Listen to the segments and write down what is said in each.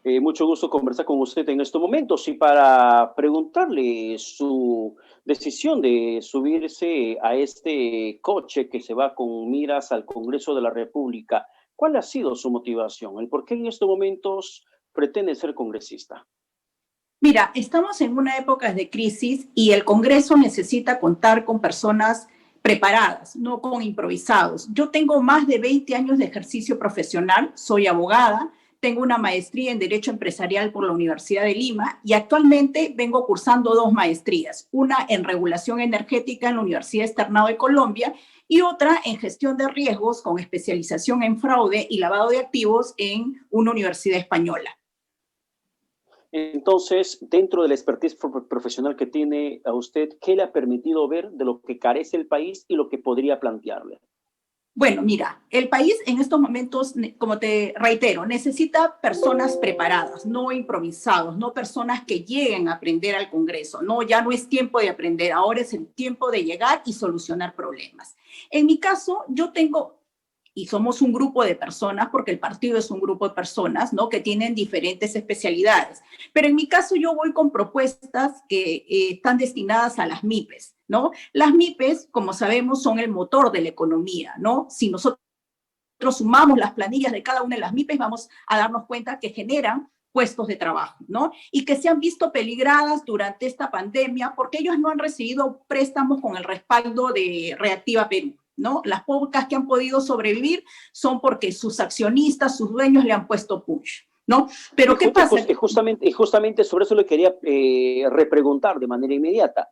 Mucho gusto conversar con usted en estos momentos y para preguntarle su decisión de subirse a este coche que se va con miras al Congreso de la República. ¿Cuál ha sido su motivación? ¿El por qué en estos momentos pretende ser congresista? Mira, estamos en una época de crisis y el Congreso necesita contar con personas preparadas, no con improvisados. Yo tengo más de 20 años de ejercicio profesional, soy abogada, tengo una maestría en Derecho Empresarial por la Universidad de Lima y actualmente vengo cursando dos maestrías, una en Regulación Energética en la Universidad Externado de Colombia y otra en Gestión de Riesgos con especialización en fraude y lavado de activos en una universidad española. Entonces, dentro de la expertise profesional que tiene a usted, ¿qué le ha permitido ver de lo que carece el país y lo que podría plantearle? Bueno, mira, el país en estos momentos, como te reitero, necesita personas preparadas, no improvisados, no personas que lleguen a aprender al Congreso. No, ya no es tiempo de aprender, ahora es el tiempo de llegar y solucionar problemas. En mi caso, yo tengo, y somos un grupo de personas, porque el partido es un grupo de personas, ¿no? Que tienen diferentes especialidades. Pero en mi caso yo voy con propuestas que están destinadas a las MIPES, ¿no? Las MIPES, como sabemos, son el motor de la economía, ¿no? Si nosotros sumamos las planillas de cada una de las MIPES, vamos a darnos cuenta que generan puestos de trabajo, ¿no? Y que se han visto peligradas durante esta pandemia porque ellos no han recibido préstamos con el respaldo de Reactiva Perú, ¿no? Las pocas que han podido sobrevivir son porque sus accionistas, sus dueños le han puesto push, ¿no? Pero ¿qué pasa? Justamente sobre eso le quería repreguntar de manera inmediata.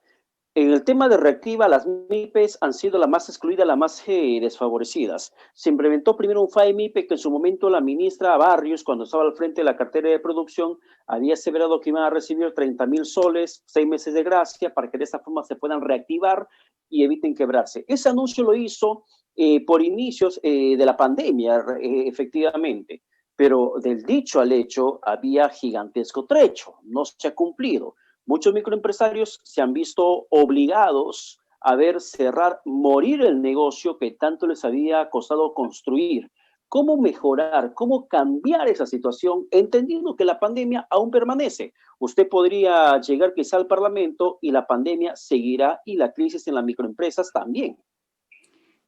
En el tema de Reactiva, las MIPES han sido las más excluidas, las más desfavorecidas. Se implementó primero un FAE-MIPE que en su momento la ministra Barrios, cuando estaba al frente de la cartera de producción, había aseverado que iban a recibir 30.000 soles, 6 meses de gracia, para que de esta forma se puedan reactivar y eviten quebrarse. Ese anuncio lo hizo por inicios de la pandemia, efectivamente, pero del dicho al hecho había gigantesco trecho, no se ha cumplido. Muchos microempresarios se han visto obligados a ver cerrar, morir el negocio que tanto les había costado construir. ¿Cómo mejorar, cómo cambiar esa situación, entendiendo que la pandemia aún permanece? Usted podría llegar quizá al Parlamento y la pandemia seguirá y la crisis en las microempresas también.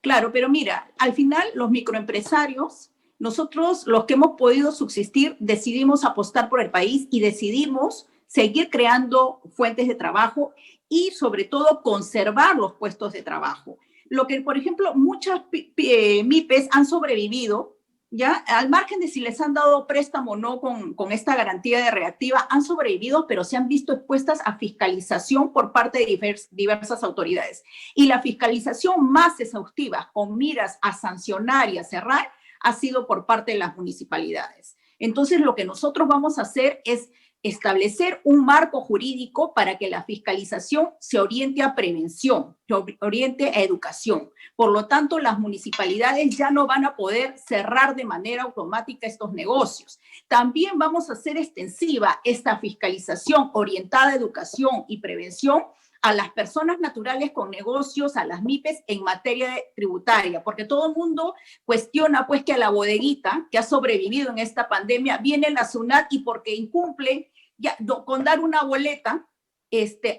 Claro, pero mira, al final los microempresarios, nosotros los que hemos podido subsistir, decidimos apostar por el país y decidimos seguir creando fuentes de trabajo y sobre todo conservar los puestos de trabajo. Lo que, por ejemplo, muchas MIPES han sobrevivido, ¿ya? Al margen de si les han dado préstamo o no con esta garantía de Reactiva, han sobrevivido, pero se han visto expuestas a fiscalización por parte de diversas autoridades. Y la fiscalización más exhaustiva, con miras a sancionar y a cerrar, ha sido por parte de las municipalidades. Entonces, lo que nosotros vamos a hacer es establecer un marco jurídico para que la fiscalización se oriente a prevención, se oriente a educación. Por lo tanto, las municipalidades ya no van a poder cerrar de manera automática estos negocios. También vamos a hacer extensiva esta fiscalización orientada a educación y prevención a las personas naturales con negocios, a las MIPES en materia tributaria, porque todo el mundo cuestiona pues que a la bodeguita que ha sobrevivido en esta pandemia viene la SUNAT y porque incumple ya, con dar una boleta,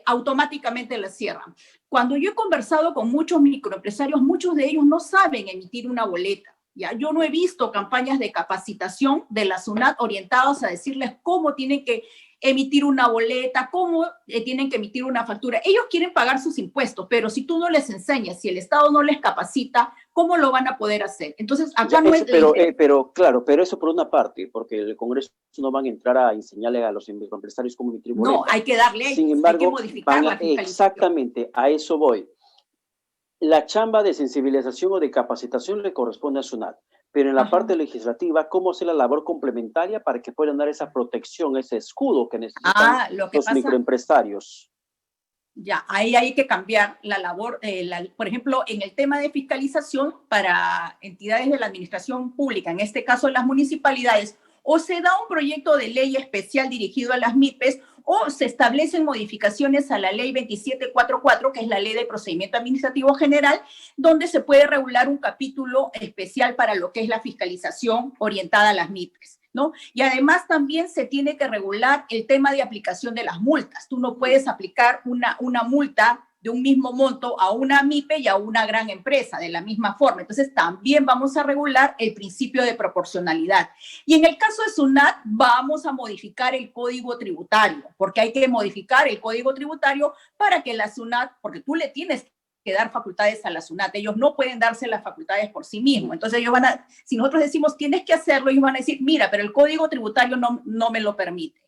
automáticamente la cierran. Cuando yo he conversado con muchos microempresarios, muchos de ellos no saben emitir una boleta. ¿Ya? Yo no he visto campañas de capacitación de la SUNAT orientadas a decirles cómo tienen que emitir una boleta, cómo tienen que emitir una factura. Ellos quieren pagar sus impuestos, pero si tú no les enseñas, si el Estado no les capacita, ¿cómo lo van a poder hacer? Entonces, acá no es... Pero claro, pero eso por una parte, porque el Congreso no van a entrar a enseñarle a los microempresarios cómo emitir boletas. No, hay que dar leyes, Sin embargo, hay que modificar la fiscalización. Exactamente, a eso voy. La chamba de sensibilización o de capacitación le corresponde a SUNAT, pero en la parte legislativa, ¿cómo hacer la labor complementaria para que puedan dar esa protección, ese escudo que necesitan los microempresarios? Ya, ahí hay que cambiar la labor, por ejemplo, en el tema de fiscalización para entidades de la administración pública, en este caso las municipalidades, o se da un proyecto de ley especial dirigido a las MIPES o se establecen modificaciones a la ley 2744, que es la ley de procedimiento administrativo general, donde se puede regular un capítulo especial para lo que es la fiscalización orientada a las MIPES. ¿no? Y además también se tiene que regular el tema de aplicación de las multas. Tú no puedes aplicar una multa de un mismo monto a una MIPE y a una gran empresa de la misma forma. Entonces también vamos a regular el principio de proporcionalidad. Y en el caso de SUNAT vamos a modificar el código tributario, porque hay que modificar el código tributario para que la SUNAT, porque tú le tienes que dar facultades a la SUNAT, ellos no pueden darse las facultades por sí mismos. Entonces ellos van a, si nosotros decimos tienes que hacerlo, ellos van a decir, mira, pero el código tributario no me lo permite.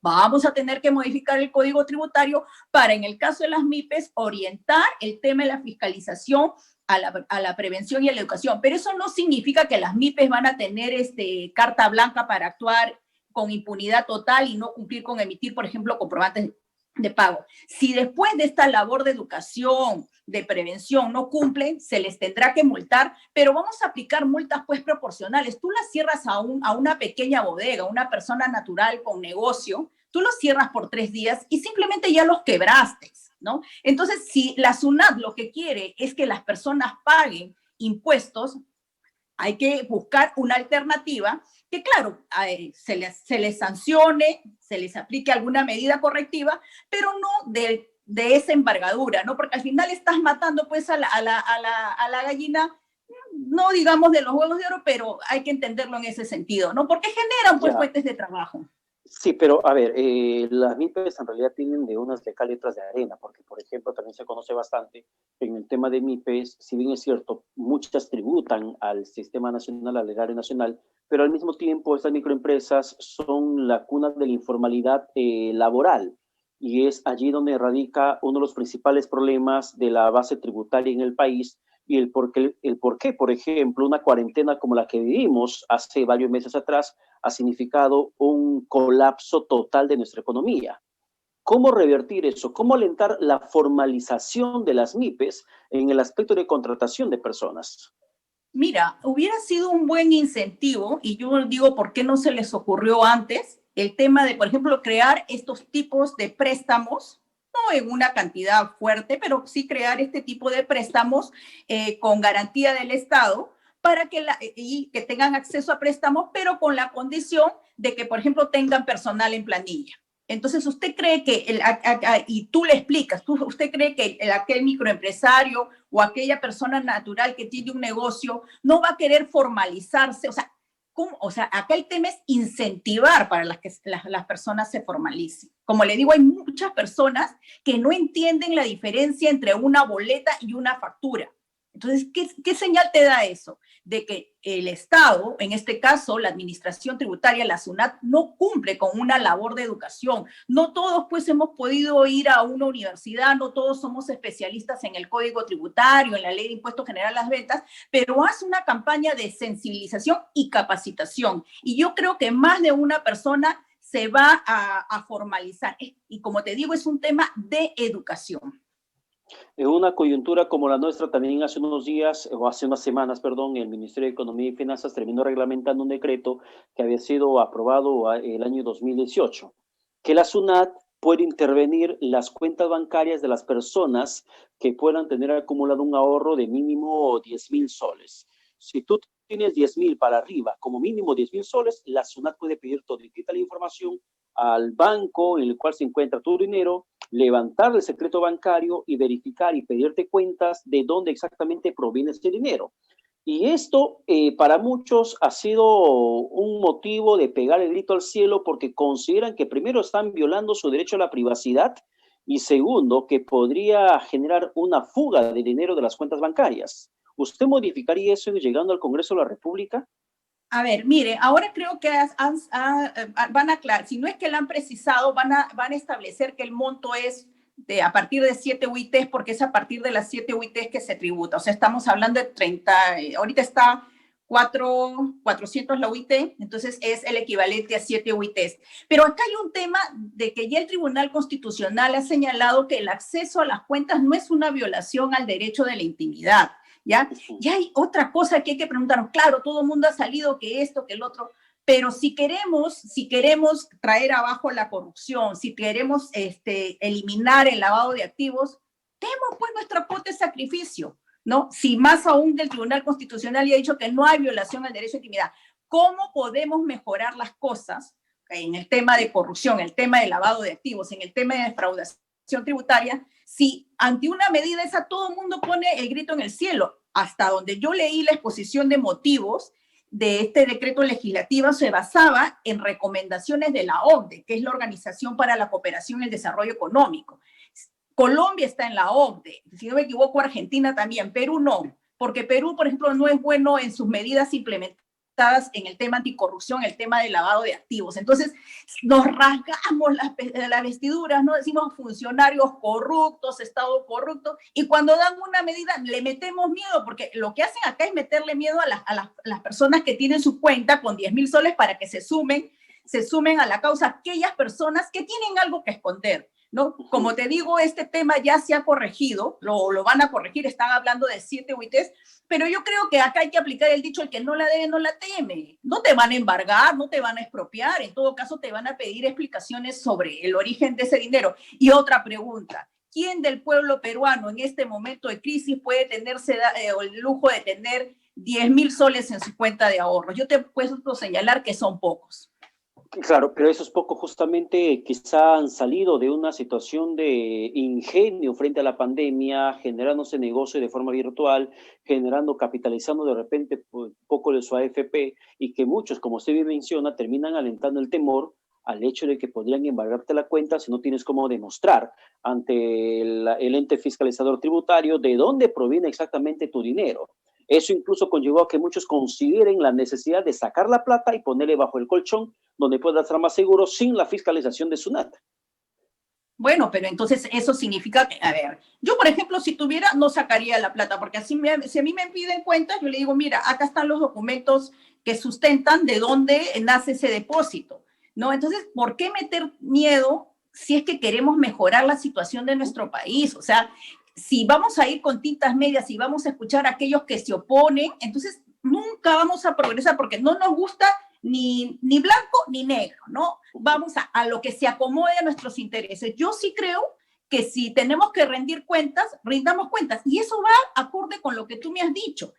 Vamos a tener que modificar el código tributario para, en el caso de las MIPES, orientar el tema de la fiscalización a la prevención y a la educación. Pero eso no significa que las MIPES van a tener carta blanca para actuar con impunidad total y no cumplir con emitir, por ejemplo, comprobantes de pago. Si después de esta labor de educación, de prevención, no cumplen, se les tendrá que multar, pero vamos a aplicar multas pues proporcionales. Tú las cierras a una pequeña bodega, una persona natural con negocio, tú los cierras por 3 días y simplemente ya los quebraste, ¿no? Entonces, si la SUNAT lo que quiere es que las personas paguen impuestos, hay que buscar una alternativa que, claro, se les sancione, se les aplique alguna medida correctiva, pero no de esa envergadura, ¿no? Porque al final estás matando, pues, a la gallina, no digamos de los huevos de oro, pero hay que entenderlo en ese sentido, ¿no? Porque generan, pues, fuentes de trabajo. Sí, pero a ver, las MIPES en realidad tienen de unas de cal y otras de arena, porque por ejemplo también se conoce bastante en el tema de MIPES, si bien es cierto, muchas tributan al Sistema Nacional, al Erario Nacional, pero al mismo tiempo estas microempresas son la cuna de la informalidad laboral, y es allí donde radica uno de los principales problemas de la base tributaria en el país, y el por qué, por ejemplo, una cuarentena como la que vivimos hace varios meses atrás ha significado un colapso total de nuestra economía. ¿Cómo revertir eso? ¿Cómo alentar la formalización de las MIPES en el aspecto de contratación de personas? Mira, hubiera sido un buen incentivo, y yo digo, ¿por qué no se les ocurrió antes? El tema de, por ejemplo, crear estos tipos de préstamos, no en una cantidad fuerte, pero sí crear este tipo de préstamos con garantía del Estado para y que tengan acceso a préstamos, pero con la condición de que, por ejemplo, tengan personal en planilla. Entonces, ¿usted cree que, y tú le explicas, usted cree que aquel microempresario o aquella persona natural que tiene un negocio no va a querer formalizarse? O sea, o sea, acá el tema es incentivar para que las personas se formalicen. Como le digo, hay muchas personas que no entienden la diferencia entre una boleta y una factura. Entonces, ¿qué señal te da eso? De que el Estado, en este caso la Administración Tributaria, la SUNAT, no cumple con una labor de educación. No todos pues hemos podido ir a una universidad, no todos somos especialistas en el Código Tributario, en la Ley de Impuesto General a las Ventas, pero hace una campaña de sensibilización y capacitación. Y yo creo que más de una persona se va a formalizar. Y como te digo, es un tema de educación. En una coyuntura como la nuestra, también hace unos días, o hace unas semanas, perdón, el Ministerio de Economía y Finanzas terminó reglamentando un decreto que había sido aprobado el año 2018, que la SUNAT puede intervenir las cuentas bancarias de las personas que puedan tener acumulado un ahorro de mínimo 10,000 soles. Si tú tienes 10,000 para arriba, como mínimo 10,000 soles, la SUNAT puede pedir toda la información al banco en el cual se encuentra tu dinero, levantar el secreto bancario y verificar y pedirte cuentas de dónde exactamente proviene ese dinero. Y esto para muchos ha sido un motivo de pegar el grito al cielo porque consideran que primero están violando su derecho a la privacidad y segundo que podría generar una fuga de dinero de las cuentas bancarias. ¿Usted modificaría eso llegando al Congreso de la República? A ver, mire, ahora creo que van a aclarar, si no es que lo han precisado, van a establecer que el monto es a partir de 7 UITs, porque es a partir de las 7 UITs que se tributa. O sea, estamos hablando de 30, ahorita está 400 la UIT, entonces es el equivalente a 7 UITs. Pero acá hay un tema de que ya el Tribunal Constitucional ha señalado que el acceso a las cuentas no es una violación al derecho de la intimidad. ¿Ya? Y hay otra cosa que hay que preguntarnos. Claro, todo el mundo ha salido que esto, que el otro, pero si queremos traer abajo la corrupción, si queremos eliminar el lavado de activos, demos pues nuestra cuota de sacrificio, ¿no? Si más aún del Tribunal Constitucional ya ha dicho que no hay violación al derecho de intimidad. ¿Cómo podemos mejorar las cosas en el tema de corrupción, el tema de lavado de activos, en el tema de defraudación tributaria, si ante una medida esa todo el mundo pone el grito en el cielo? Hasta donde yo leí la exposición de motivos de este decreto legislativo se basaba en recomendaciones de la OCDE, que es la Organización para la Cooperación y el Desarrollo Económico. Colombia está en la OCDE, si no me equivoco, Argentina también, Perú no, porque Perú, por ejemplo, no es bueno en sus medidas implementadas en el tema anticorrupción, el tema del lavado de activos. Entonces, nos rasgamos las vestiduras, ¿no? Decimos funcionarios corruptos, Estado corrupto, y cuando dan una medida le metemos miedo, porque lo que hacen acá es meterle miedo a las personas que tienen su cuenta con 10,000 soles para que se sumen a la causa aquellas personas que tienen algo que esconder, ¿no? Como te digo, este tema ya se ha corregido, lo van a corregir, están hablando de 7 UITs, pero yo creo que acá hay que aplicar el dicho, el que no la debe no la teme. No te van a embargar, no te van a expropiar, en todo caso te van a pedir explicaciones sobre el origen de ese dinero. Y otra pregunta, ¿quién del pueblo peruano en este momento de crisis puede tenerse el lujo de tener 10,000 soles en su cuenta de ahorros? Yo te puedo señalar que son pocos. Claro, pero esos pocos justamente quizá han salido de una situación de ingenio frente a la pandemia, generándose negocio de forma virtual, capitalizando de repente un poco de su AFP, y que muchos, como usted bien menciona, terminan alentando el temor al hecho de que podrían embargarte la cuenta si no tienes cómo demostrar ante el ente fiscalizador tributario de dónde proviene exactamente tu dinero. Eso incluso conllevó a que muchos consideren la necesidad de sacar la plata y ponerle bajo el colchón donde pueda estar más seguro sin la fiscalización de SUNAT. Bueno, pero entonces eso significa que, a ver, yo por ejemplo, si tuviera, no sacaría la plata, porque si a mí me piden cuentas, yo le digo, mira, acá están los documentos que sustentan de dónde nace ese depósito, ¿no? Entonces, ¿por qué meter miedo si es que queremos mejorar la situación de nuestro país? O sea, si vamos a ir con tintas medias y vamos a escuchar a aquellos que se oponen, entonces nunca vamos a progresar porque no nos gusta ni blanco ni negro, ¿no? Vamos a lo que se acomode a nuestros intereses. Yo sí creo que si tenemos que rendir cuentas, rindamos cuentas. Y eso va acorde con lo que tú me has dicho.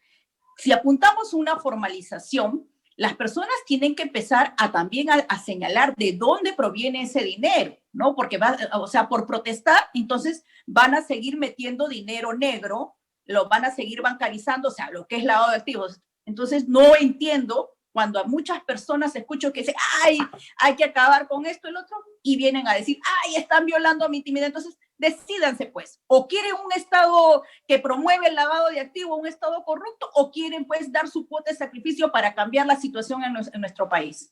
Si apuntamos una formalización, las personas tienen que empezar a también a señalar de dónde proviene ese dinero, ¿no? Porque o sea, por protestar, entonces van a seguir metiendo dinero negro, lo van a seguir bancarizando, o sea, lo que es lavado de activos. Entonces, no entiendo cuando a muchas personas escucho que dicen, ay, hay que acabar con esto y el otro, y vienen a decir, ay, están violando mi intimidad. Entonces, decídanse pues, o quieren un Estado que promueve el lavado de activos, un Estado corrupto, o quieren pues dar su cuota de sacrificio para cambiar la situación en nuestro país.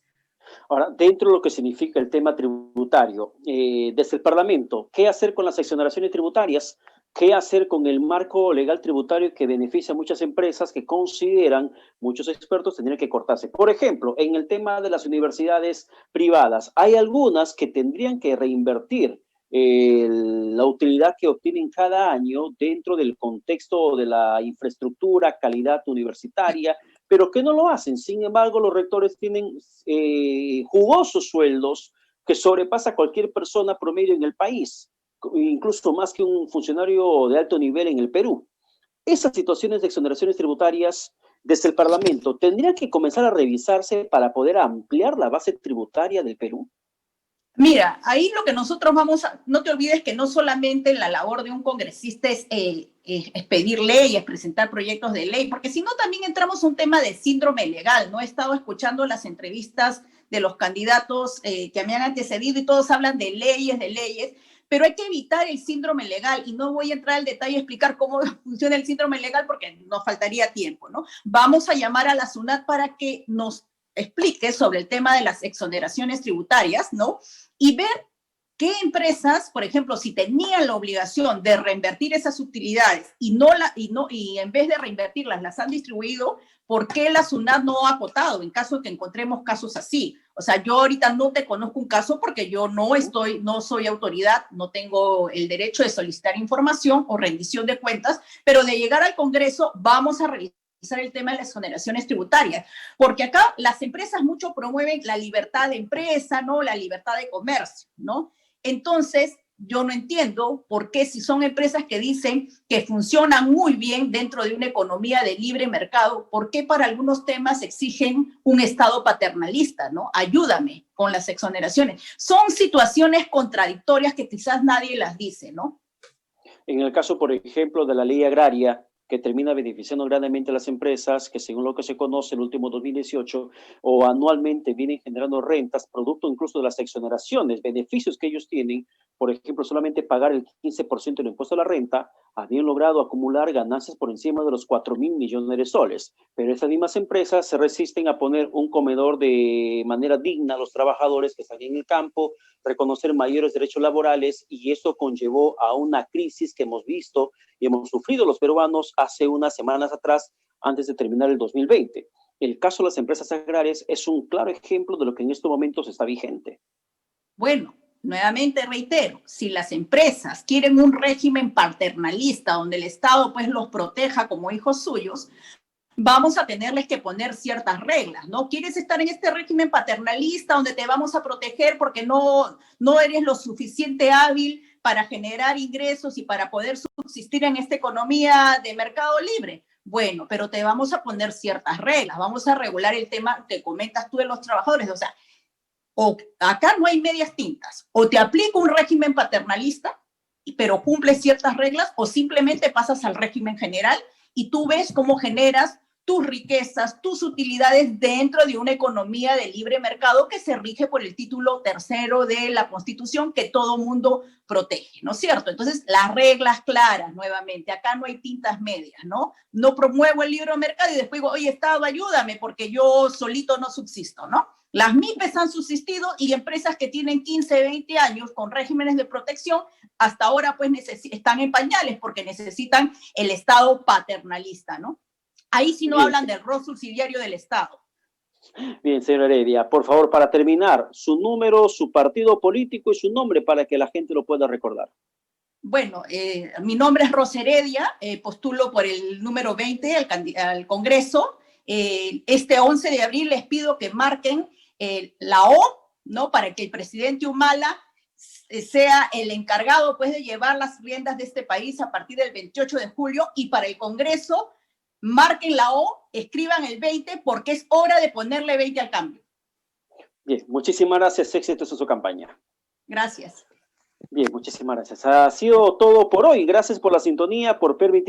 Ahora, dentro de lo que significa el tema tributario, desde el Parlamento, ¿qué hacer con las exoneraciones tributarias? ¿Qué hacer con el marco legal tributario que beneficia a muchas empresas que consideran, muchos expertos, tener que cortarse? Por ejemplo, en el tema de las universidades privadas, hay algunas que tendrían que reinvertir la utilidad que obtienen cada año dentro del contexto de la infraestructura, calidad universitaria, pero que no lo hacen. Sin embargo, los rectores tienen jugosos sueldos que sobrepasa cualquier persona promedio en el país, incluso más que un funcionario de alto nivel en el Perú. Esas situaciones de exoneraciones tributarias desde el Parlamento tendrían que comenzar a revisarse para poder ampliar la base tributaria del Perú. Mira, ahí lo que nosotros no te olvides que no solamente la labor de un congresista es pedir leyes, presentar proyectos de ley, porque si no también entramos a un tema de síndrome legal, ¿no? He estado escuchando las entrevistas de los candidatos que me han antecedido y todos hablan de leyes, pero hay que evitar el síndrome legal y no voy a entrar al detalle a explicar cómo funciona el síndrome legal porque nos faltaría tiempo, ¿no? Vamos a llamar a la SUNAT para que nos explique sobre el tema de las exoneraciones tributarias, ¿no? Y ver qué empresas, por ejemplo, si tenían la obligación de reinvertir esas utilidades y en vez de reinvertirlas las han distribuido, ¿por qué la SUNAT no ha acotado en caso de que encontremos casos así? O sea, yo ahorita no te conozco un caso porque yo no soy autoridad, no tengo el derecho de solicitar información o rendición de cuentas, pero de llegar al Congreso vamos a revisar el tema de las exoneraciones tributarias, porque acá las empresas mucho promueven la libertad de empresa, ¿no? La libertad de comercio, ¿no? Entonces, yo no entiendo por qué, si son empresas que dicen que funcionan muy bien dentro de una economía de libre mercado, ¿por qué para algunos temas exigen un Estado paternalista, ¿no? Ayúdame con las exoneraciones. Son situaciones contradictorias que quizás nadie las dice, ¿no? En el caso, por ejemplo, de la ley agraria, que termina beneficiando grandemente a las empresas que, según lo que se conoce, el último 2018 o anualmente vienen generando rentas, producto incluso de las exoneraciones, beneficios que ellos tienen, por ejemplo, solamente pagar el 15% del impuesto a la renta, habían logrado acumular ganancias por encima de los 4.000 millones de soles. Pero estas mismas empresas se resisten a poner un comedor de manera digna a los trabajadores que están en el campo, reconocer mayores derechos laborales, y eso conllevó a una crisis que hemos visto y hemos sufrido los peruanos hace unas semanas atrás, antes de terminar el 2020. El caso de las empresas agrarias es un claro ejemplo de lo que en estos momentos está vigente. Bueno, nuevamente reitero, si las empresas quieren un régimen paternalista donde el Estado pues los proteja como hijos suyos, vamos a tenerles que poner ciertas reglas, ¿no? ¿Quieres estar en este régimen paternalista donde te vamos a proteger porque no eres lo suficiente hábil para generar ingresos y para poder subsistir en esta economía de mercado libre? Bueno, pero te vamos a poner ciertas reglas, vamos a regular el tema que comentas tú de los trabajadores, o sea, o acá no hay medias tintas, o te aplica un régimen paternalista, pero cumples ciertas reglas, o simplemente pasas al régimen general y tú ves cómo generas tus riquezas, tus utilidades dentro de una economía de libre mercado que se rige por el título tercero de la Constitución que todo mundo protege, ¿no es cierto? Entonces, las reglas claras, nuevamente, acá no hay tintas medias, ¿no? No promuevo el libre mercado y después digo, oye, Estado, ayúdame porque yo solito no subsisto, ¿no? Las MIPES han subsistido y empresas que tienen 15, 20 años con regímenes de protección, hasta ahora pues están en pañales porque necesitan el Estado paternalista, ¿no? Ahí sí no hablan del rol subsidiario del Estado. Bien, señora Heredia, por favor, para terminar, su número, su partido político y su nombre para que la gente lo pueda recordar. Bueno, mi nombre es Rosa Heredia, postulo por el número 20 al Congreso. Este 11 de abril les pido que marquen la O, ¿no? Para que el presidente Humala sea el encargado pues de llevar las riendas de este país a partir del 28 de julio, y para el Congreso marquen la O, escriban el 20 porque es hora de ponerle 20 al cambio. Bien, muchísimas gracias, éxitos en su campaña. Gracias. Bien, muchísimas gracias. Ha sido todo por hoy. Gracias por la sintonía, por permitir